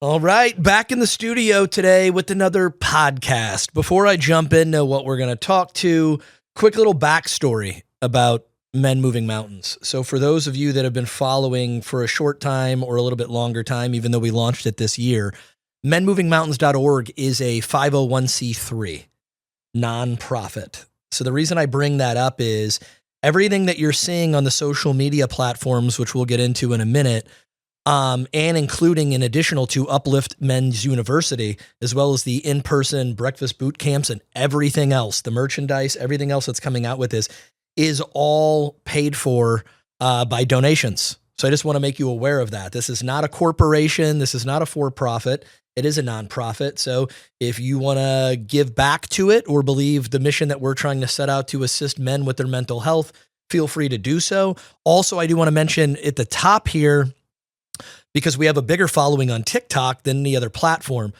All right, back in the studio today with another podcast. Before I jump into what we're going to talk to, quick little backstory about Men Moving Mountains. So for those of you that have been following for a short time or a little bit longer time, even though we launched it this year, menmovingmountains.org is a 501c3 nonprofit. So the reason I bring that up is everything that you're seeing on the social media platforms, which we'll get into in a minute, and including in additional to Uplift Men's University, as well as the in-person breakfast boot camps and everything else, the merchandise, everything else that's coming out with this is all paid for by donations. So I just want to make you aware of that. This is not a corporation. This is not a for-profit. It is a nonprofit. So if you want to give back to it or believe the mission that we're trying to set out to assist men with their mental health, feel free to do so. Also, I do want to mention at the top here, because we have a bigger following on TikTok than any other platform.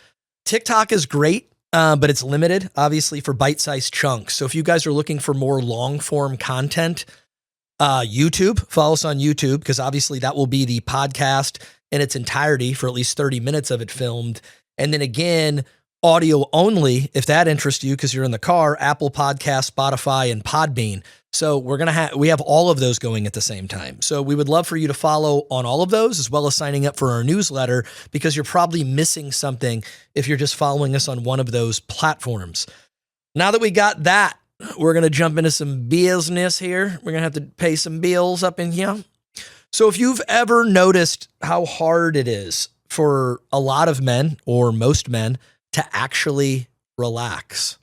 TikTok is great, but it's limited, obviously, for bite-sized chunks. So if you guys are looking for more long-form content, YouTube, follow us on YouTube, because obviously that will be the podcast in its entirety for at least 30 minutes of it filmed. And then again, audio only, if that interests you, because you're in the car, Apple Podcasts, Spotify, and Podbean. So we have all of those going at the same time. So we would love for you to follow on all of those, as well as signing up for our newsletter, because you're probably missing something if you're just following us on one of those platforms. Now that we got that, we're going to jump into some business here. We're going to have to pay some bills up in here. So if you've ever noticed how hard it is for a lot of men, or most men, to actually relax,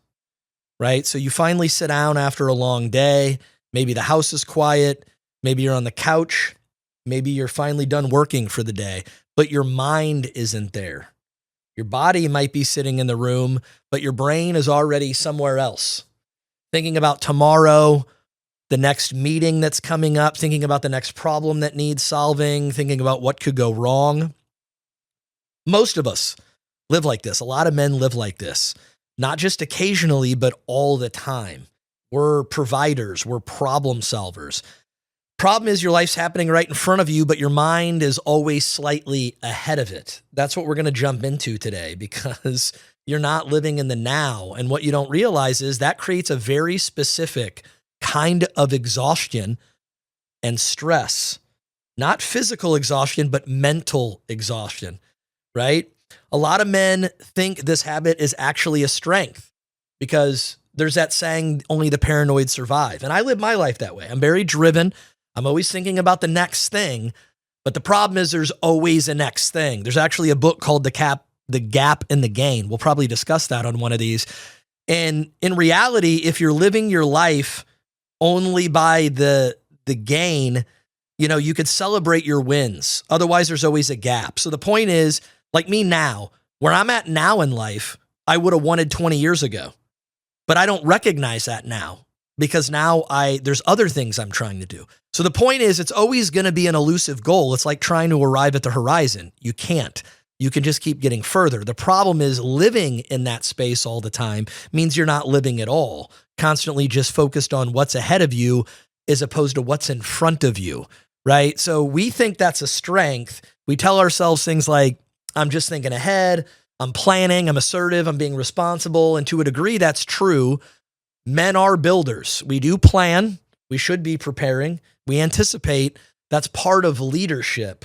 right? So you finally sit down after a long day. Maybe the house is quiet. Maybe you're on the couch. Maybe you're finally done working for the day, but your mind isn't there. Your body might be sitting in the room, but your brain is already somewhere else, thinking about tomorrow, the next meeting that's coming up, thinking about the next problem that needs solving, thinking about what could go wrong. Most of us live like this. A lot of men live like this. Not just occasionally, but all the time. We're providers. We're problem solvers. Problem is your life's happening right in front of you, but your mind is always slightly ahead of it. That's what we're going to jump into today, because you're not living in the now. And what you don't realize is that creates a very specific kind of exhaustion and stress. Not physical exhaustion, but mental exhaustion, right? A lot of men think this habit is actually a strength, because there's that saying, only the paranoid survive. And I live my life that way. I'm very driven. I'm always thinking about the next thing. But the problem is there's always a next thing. There's actually a book called The Gap and the Gain. We'll probably discuss that on one of these. And in reality, if you're living your life only by the gain, you could celebrate your wins. Otherwise, there's always a gap. So the point is, like me now, where I'm at now in life, I would have wanted 20 years ago, but I don't recognize that now, because now there's other things I'm trying to do. So the point is, it's always going to be an elusive goal. It's like trying to arrive at the horizon. You can't. You can just keep getting further. The problem is living in that space all the time means you're not living at all, constantly just focused on what's ahead of you as opposed to what's in front of you, right? So we think that's a strength. We tell ourselves things like, I'm just thinking ahead, I'm planning, I'm assertive, I'm being responsible. And to a degree, that's true. Men are builders. We do plan. We should be preparing. We anticipate. That's part of leadership.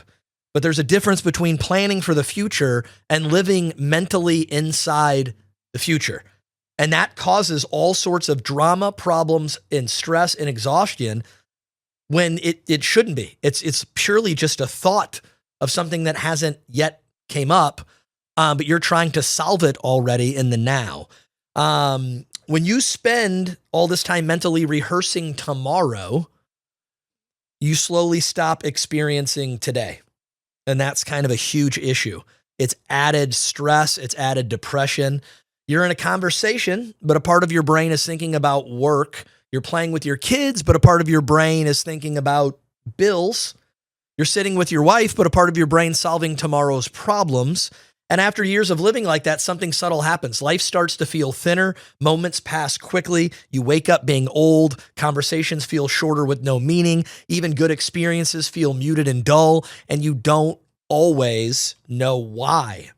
But there's a difference between planning for the future and living mentally inside the future. And that causes all sorts of drama, problems, and stress and exhaustion when it shouldn't be. It's purely just a thought of something that hasn't yet came up, but you're trying to solve it already in the now. When you spend all this time mentally rehearsing tomorrow, you slowly stop experiencing today. And that's kind of a huge issue. It's added stress. It's added depression. You're in a conversation, but a part of your brain is thinking about work. You're playing with your kids, but a part of your brain is thinking about bills. You're sitting with your wife, but a part of your brain solving tomorrow's problems. And after years of living like that, something subtle happens. Life starts to feel thinner. Moments pass quickly. You wake up being old. Conversations feel shorter with no meaning. Even good experiences feel muted and dull. And you don't always know why.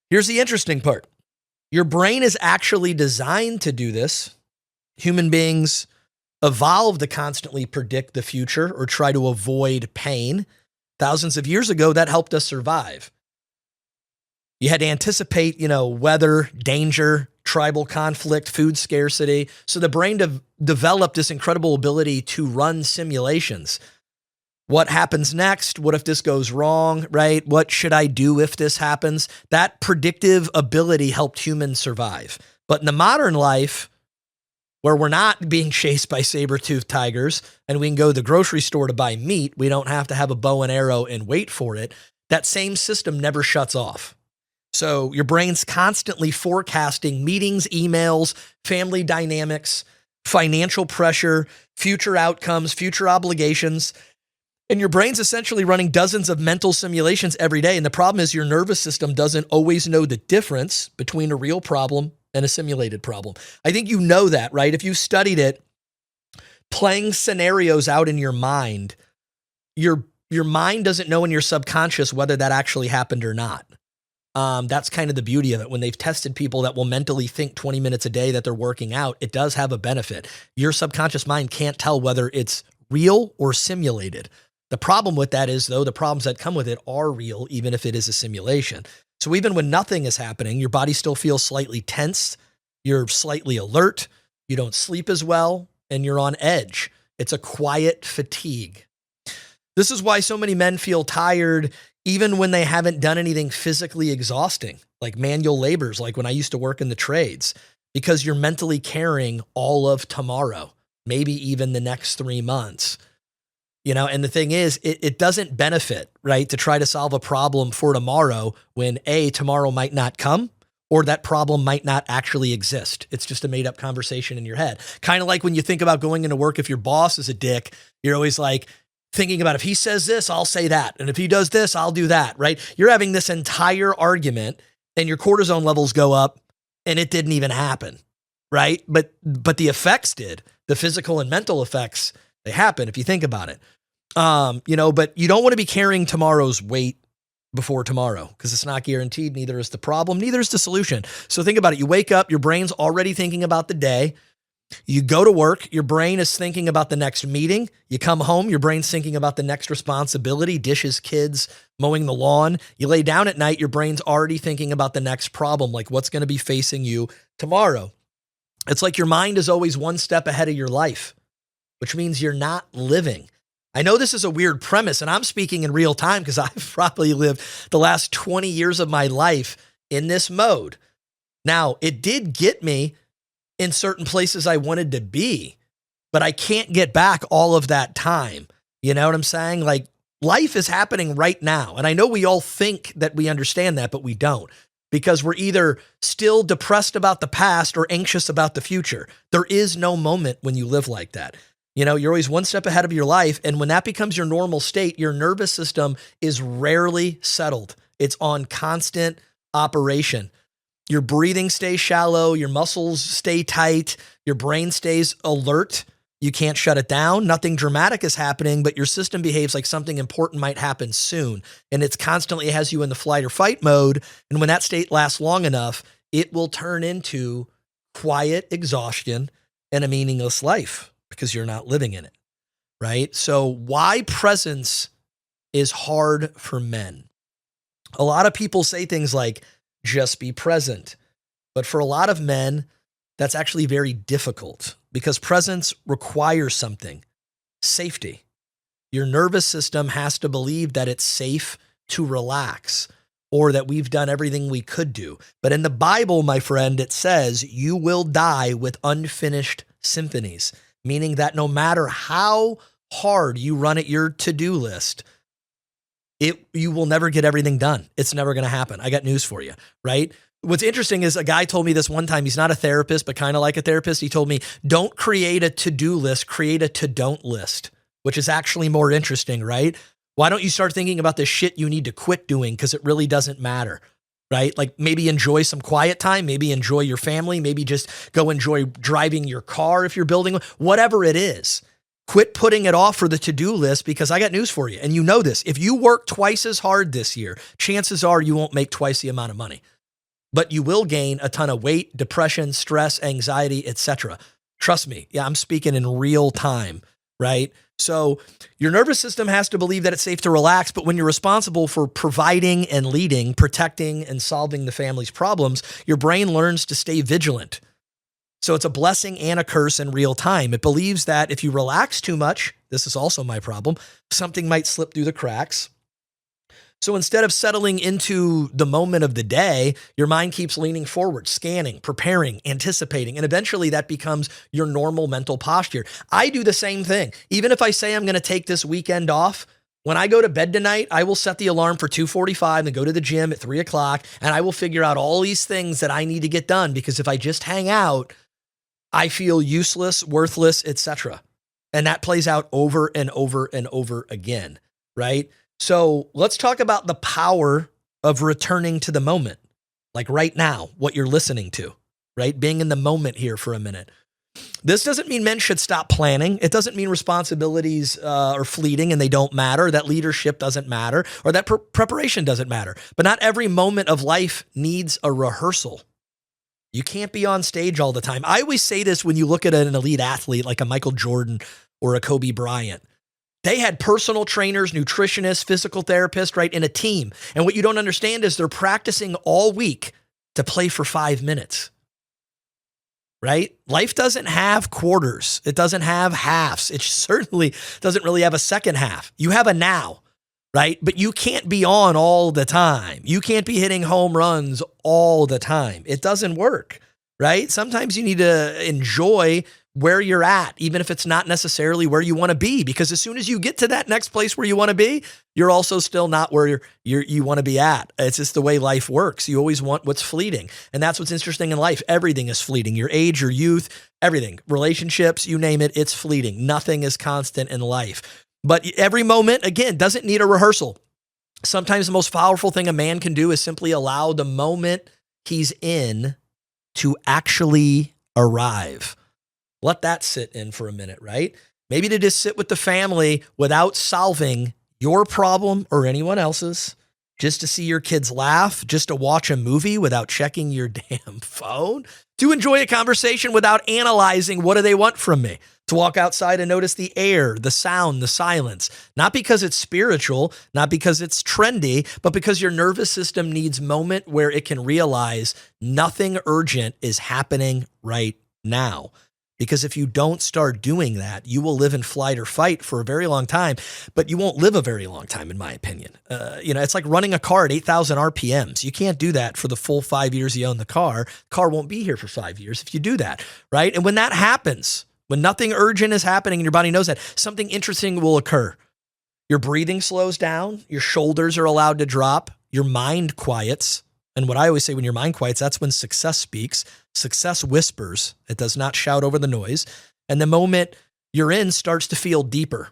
Here's the interesting part. Your brain is actually designed to do this. Human beings evolved to constantly predict the future or try to avoid pain. Thousands of years ago, that helped us survive. You had to anticipate, weather, danger, tribal conflict, food scarcity. So the brain developed this incredible ability to run simulations. What happens next? What if this goes wrong, right? What should I do if this happens? That predictive ability helped humans survive. But in the modern life, where we're not being chased by saber-toothed tigers and we can go to the grocery store to buy meat, we don't have to have a bow and arrow and wait for it. That same system never shuts off. So your brain's constantly forecasting meetings, emails, family dynamics, financial pressure, future outcomes, future obligations. And your brain's essentially running dozens of mental simulations every day. And the problem is your nervous system doesn't always know the difference between a real problem and a simulated problem. I think you know that, right? If you studied it, playing scenarios out in your mind, your mind doesn't know in your subconscious whether that actually happened or not. That's kind of the beauty of it. When they've tested people that will mentally think 20 minutes a day that they're working out, it does have a benefit. Your subconscious mind can't tell whether it's real or simulated. The problem with that is, though, the problems that come with it are real, even if it is a simulation. So even when nothing is happening, your body still feels slightly tense, you're slightly alert, you don't sleep as well, and you're on edge. It's a quiet fatigue. This is why so many men feel tired even when they haven't done anything physically exhausting, like manual labors, like when I used to work in the trades, because you're mentally carrying all of tomorrow, maybe even the next 3 months. And the thing is, it doesn't benefit, right, to try to solve a problem for tomorrow when tomorrow might not come, or that problem might not actually exist. It's just a made up conversation in your head. Kind of like when you think about going into work, if your boss is a dick, you're always like thinking about, if he says this, I'll say that. And if he does this, I'll do that, right? You're having this entire argument and your cortisone levels go up and it didn't even happen, right? But the effects did. The physical and mental effects, they happen if you think about it. But you don't want to be carrying tomorrow's weight before tomorrow because it's not guaranteed. Neither is the problem, neither is the solution. So think about it. You wake up, your brain's already thinking about the day. You go to work, your brain is thinking about the next meeting. You come home, your brain's thinking about the next responsibility, dishes, kids, mowing the lawn. You lay down at night, your brain's already thinking about the next problem, like what's going to be facing you tomorrow. It's like your mind is always one step ahead of your life, which means you're not living. I know this is a weird premise, and I'm speaking in real time because I've probably lived the last 20 years of my life in this mode. Now, it did get me in certain places I wanted to be, but I can't get back all of that time. You know what I'm saying? Like, life is happening right now. And I know we all think that we understand that, but we don't, because we're either still depressed about the past or anxious about the future. There is no moment when you live like that. You're always one step ahead of your life. And when that becomes your normal state, your nervous system is rarely settled. It's on constant operation. Your breathing stays shallow, your muscles stay tight, your brain stays alert. You can't shut it down. Nothing dramatic is happening, but your system behaves like something important might happen soon. And it's constantly has you in the flight or fight mode. And when that state lasts long enough, it will turn into quiet exhaustion and a meaningless life because you're not living in it, right? So why presence is hard for men? A lot of people say things like, just be present. But for a lot of men, that's actually very difficult because presence requires something, safety. Your nervous system has to believe that it's safe to relax or that we've done everything we could do. But in the Bible, my friend, it says you will die with unfinished symphonies, meaning that no matter how hard you run at your to-do list, you will never get everything done. It's never going to happen. I got news for you, right? What's interesting is a guy told me this one time. He's not a therapist, but kind of like a therapist. He told me, don't create a to-do list, create a to-don't list, which is actually more interesting, right? Why don't you start thinking about the shit you need to quit doing because it really doesn't matter, right? Like maybe enjoy some quiet time, maybe enjoy your family, maybe just go enjoy driving your car if you're building, whatever it is. Quit putting it off for the to-do list because I got news for you. And you know this, if you work twice as hard this year, chances are you won't make twice the amount of money. but you will gain a ton of weight, depression, stress, anxiety, etc. Trust me. Yeah, I'm speaking in real time, right? So your nervous system has to believe that it's safe to relax, but when you're responsible for providing and leading, protecting and solving the family's problems, your brain learns to stay vigilant. So it's a blessing and a curse in real time. It believes that if you relax too much, this is also my problem, something might slip through the cracks. So instead of settling into the moment of the day, your mind keeps leaning forward, scanning, preparing, anticipating, and eventually that becomes your normal mental posture. I do the same thing. Even if I say I'm going to take this weekend off, when I go to bed tonight, I will set the alarm for 2:45 and go to the gym at 3 o'clock, and I will figure out all these things that I need to get done, because if I just hang out, I feel useless, worthless, etc. And that plays out over and over and over again, right? So let's talk about the power of returning to the moment, like right now, what you're listening to, right? Being in the moment here for a minute. This doesn't mean men should stop planning. It doesn't mean responsibilities are fleeting and they don't matter, that leadership doesn't matter, or that preparation doesn't matter. But not every moment of life needs a rehearsal. You can't be on stage all the time. I always say this when you look at an elite athlete like a Michael Jordan or a Kobe Bryant. They had personal trainers, nutritionists, physical therapists, right, in a team. And what you don't understand is they're practicing all week to play for 5 minutes, right? Life doesn't have quarters. It doesn't have halves. It certainly doesn't really have a second half. You have a now, right? But you can't be on all the time. You can't be hitting home runs all the time. It doesn't work, right? Sometimes you need to enjoy where you're at, even if it's not necessarily where you want to be, because as soon as you get to that next place where you want to be, you're also still not where you want to be at. It's just the way life works. You always want what's fleeting. And that's what's interesting in life. Everything is fleeting. Your age, your youth, everything, relationships, you name it, it's fleeting. Nothing is constant in life. But every moment, again, doesn't need a rehearsal. Sometimes the most powerful thing a man can do is simply allow the moment he's in to actually arrive. Let that sit in for a minute, right? Maybe to just sit with the family without solving your problem or anyone else's, just to see your kids laugh, just to watch a movie without checking your damn phone, to enjoy a conversation without analyzing what do they want from me, to walk outside and notice the air, the sound, the silence, not because it's spiritual, not because it's trendy, but because your nervous system needs a moment where it can realize nothing urgent is happening right now. Because if you don't start doing that, you will live in flight or fight for a very long time, but you won't live a very long time, in my opinion. It's like running a car at 8,000 RPMs. You can't do that for the full 5 years you own the car. The car won't be here for 5 years if you do that, right? And when that happens, when nothing urgent is happening and your body knows that, something interesting will occur. Your breathing slows down. Your shoulders are allowed to drop. Your mind quiets. And what I always say, when your mind quiets, that's when success speaks. Success whispers. It does not shout over the noise. And the moment you're in starts to feel deeper,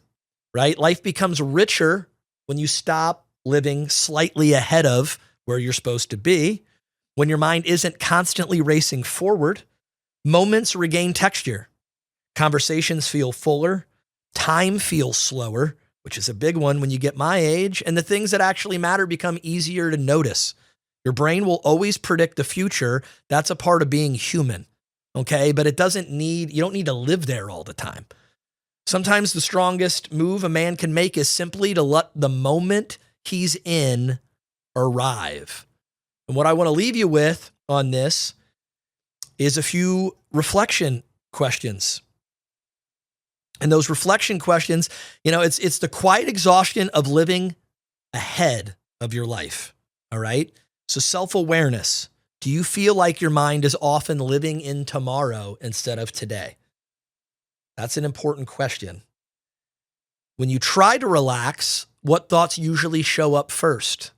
right? Life becomes richer when you stop living slightly ahead of where you're supposed to be. When your mind isn't constantly racing forward, moments regain texture. Conversations feel fuller. Time feels slower, which is a big one when you get my age. And the things that actually matter become easier to notice. Your brain will always predict the future. That's a part of being human, okay? But you don't need to live there all the time. Sometimes the strongest move a man can make is simply to let the moment he's in arrive. And what I want to leave you with on this is a few reflection questions. And those reflection questions, it's the quiet exhaustion of living ahead of your life, all right? So self-awareness. Do you feel like your mind is often living in tomorrow instead of today? That's an important question. When you try to relax, what thoughts usually show up first?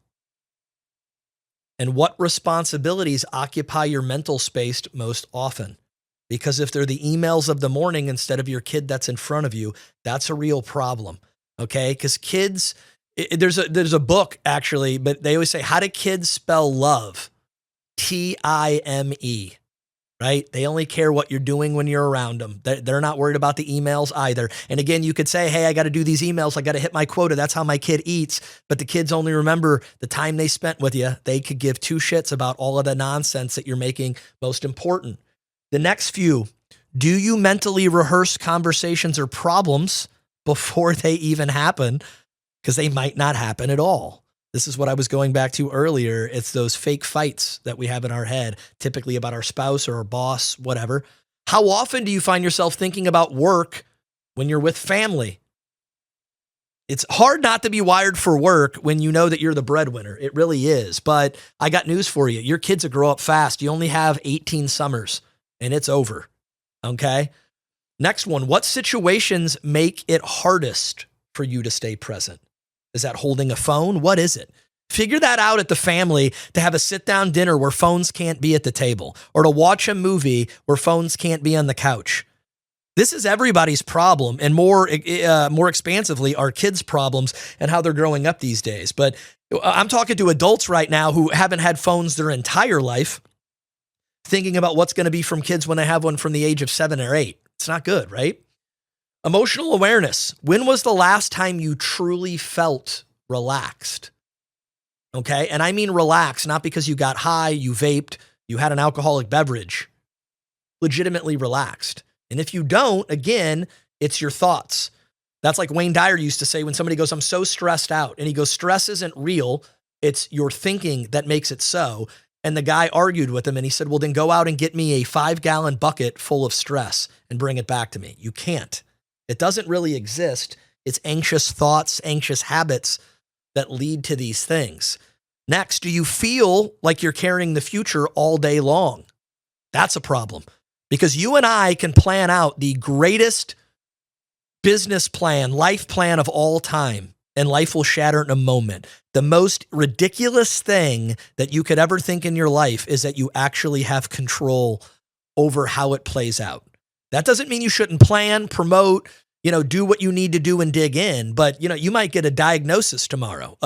And what responsibilities occupy your mental space most often? Because if they're the emails of the morning instead of your kid that's in front of you, that's a real problem, okay? Because kids... There's a book, actually, but they always say, how do kids spell love? Time. right? They only care what you're doing when you're around them. They're not worried about the emails either. And again, you could say, hey, I got to do these emails. I got to hit my quota. That's how my kid eats. But the kids only remember the time they spent with you. They could give two shits about all of the nonsense that you're making most important. The next few, do you mentally rehearse conversations or problems before they even happen? Because they might not happen at all. This is what I was going back to earlier. It's those fake fights that we have in our head, typically about our spouse or our boss, whatever. How often do you find yourself thinking about work when you're with family? It's hard not to be wired for work when you know that you're the breadwinner. It really is. But I got news for you. Your kids will grow up fast. You only have 18 summers and it's over. Okay. Next one. What situations make it hardest for you to stay present? Is that holding a phone? What is it? Figure that out at the family, to have a sit-down dinner where phones can't be at the table, or to watch a movie where phones can't be on the couch. This is everybody's problem, and more expansively, our kids' problems and how they're growing up these days. But I'm talking to adults right now who haven't had phones their entire life, thinking about what's going to be from kids when they have one from the age of 7 or 8. It's not good, right? Emotional awareness. When was the last time you truly felt relaxed? Okay. And I mean relaxed, not because you got high, you vaped, you had an alcoholic beverage. Legitimately relaxed. And if you don't, again, it's your thoughts. That's like Wayne Dyer used to say when somebody goes, I'm so stressed out. And he goes, stress isn't real. It's your thinking that makes it so. And the guy argued with him and he said, well, then go out and get me a 5-gallon bucket full of stress and bring it back to me. You can't. It doesn't really exist. It's anxious thoughts, anxious habits that lead to these things. Next, do you feel like you're carrying the future all day long? That's a problem, because you and I can plan out the greatest business plan, life plan of all time, and life will shatter in a moment. The most ridiculous thing that you could ever think in your life is that you actually have control over how it plays out. That doesn't mean you shouldn't plan, promote, do what you need to do and dig in. But, you might get a diagnosis tomorrow.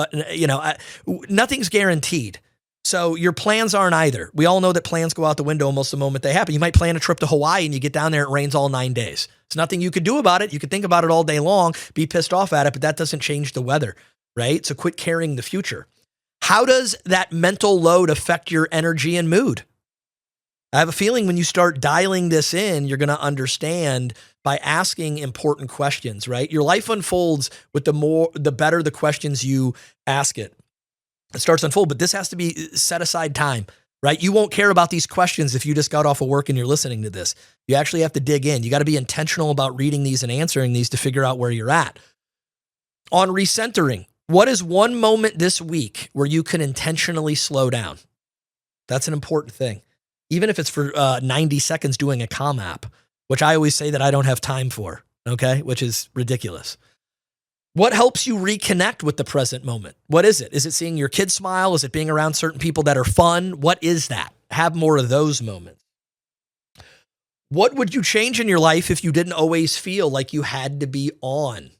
Nothing's guaranteed. So your plans aren't either. We all know that plans go out the window almost the moment they happen. You might plan a trip to Hawaii and you get down there, it rains all 9 days. There's nothing you could do about it. You could think about it all day long, be pissed off at it, but that doesn't change the weather, right? So quit carrying the future. How does that mental load affect your energy and mood? I have a feeling when you start dialing this in, you're going to understand by asking important questions, right? Your life unfolds with the better the questions you ask it. It starts to unfold, but this has to be set aside time, right? You won't care about these questions if you just got off of work and you're listening to this. You actually have to dig in. You got to be intentional about reading these and answering these to figure out where you're at. On recentering, what is one moment this week where you can intentionally slow down? That's an important thing. Even if it's for 90 seconds doing a comm app, which I always say that I don't have time for, okay? Which is ridiculous. What helps you reconnect with the present moment? What is it? Is it seeing your kids smile? Is it being around certain people that are fun? What is that? Have more of those moments. What would you change in your life if you didn't always feel like you had to be on?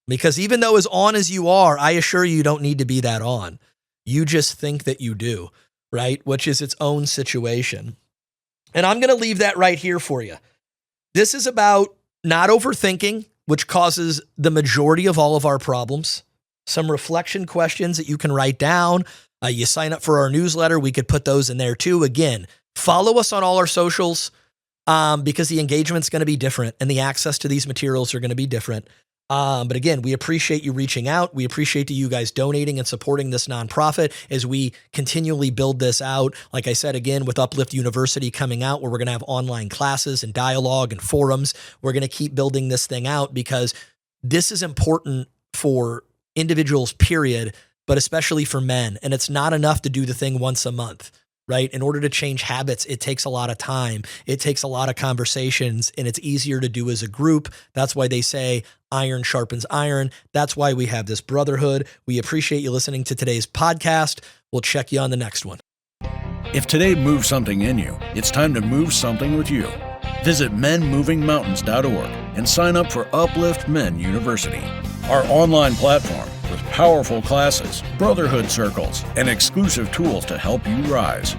Because even though as on as you are, I assure you don't need to be that on. You just think that you do, right? Which is its own situation. And I'm going to leave that right here for you. This is about not overthinking, which causes the majority of all of our problems. Some reflection questions that you can write down. You sign up for our newsletter. We could put those in there too. Again, follow us on all our socials because the engagement's going to be different and the access to these materials are going to be different. But again, we appreciate you reaching out. We appreciate you guys donating and supporting this nonprofit as we continually build this out. Like I said, again, with Uplift University coming out, where we're going to have online classes and dialogue and forums, we're going to keep building this thing out because this is important for individuals, period, but especially for men. And it's not enough to do the thing once a month, right? In order to change habits, it takes a lot of time. It takes a lot of conversations, and it's easier to do as a group. That's why they say iron sharpens iron. That's why we have this brotherhood. We appreciate you listening to today's podcast. We'll check you on the next one. If today moved something in you, it's time to move something with you. Visit menmovingmountains.org and sign up for Uplift Men University, our online platform with powerful classes, brotherhood circles, and exclusive tools to help you rise.